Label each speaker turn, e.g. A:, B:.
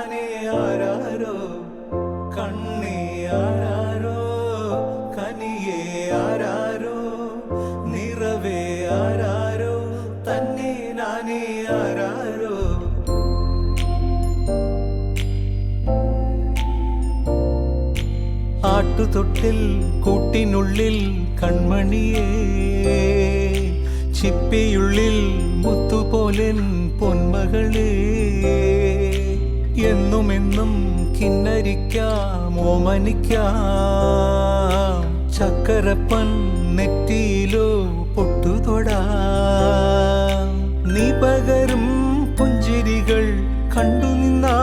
A: നാനേ ആരാരോ കണ്ണേ ആരാരോ കനിയേ ആരാരോ നിറവേ ആരാരോ തന്നെ നാനേ ആരാരോ. ആട്ടുതൊട്ടിൽ കൂട്ടിനുള്ളിൽ കൺമണിയേ ചിപ്പിയുള്ളിൽ മുത്തുപോലെൻ പൊന്മകളേ എന്നുമെന്നും കിന്നരിക്കാം ഓമനിക്കാം ചക്കരപ്പൻ നെറ്റിയിലോ പൊട്ടുതൊടാം നീ പകരും പുഞ്ചിരികൾ കണ്ടു നിന്നാ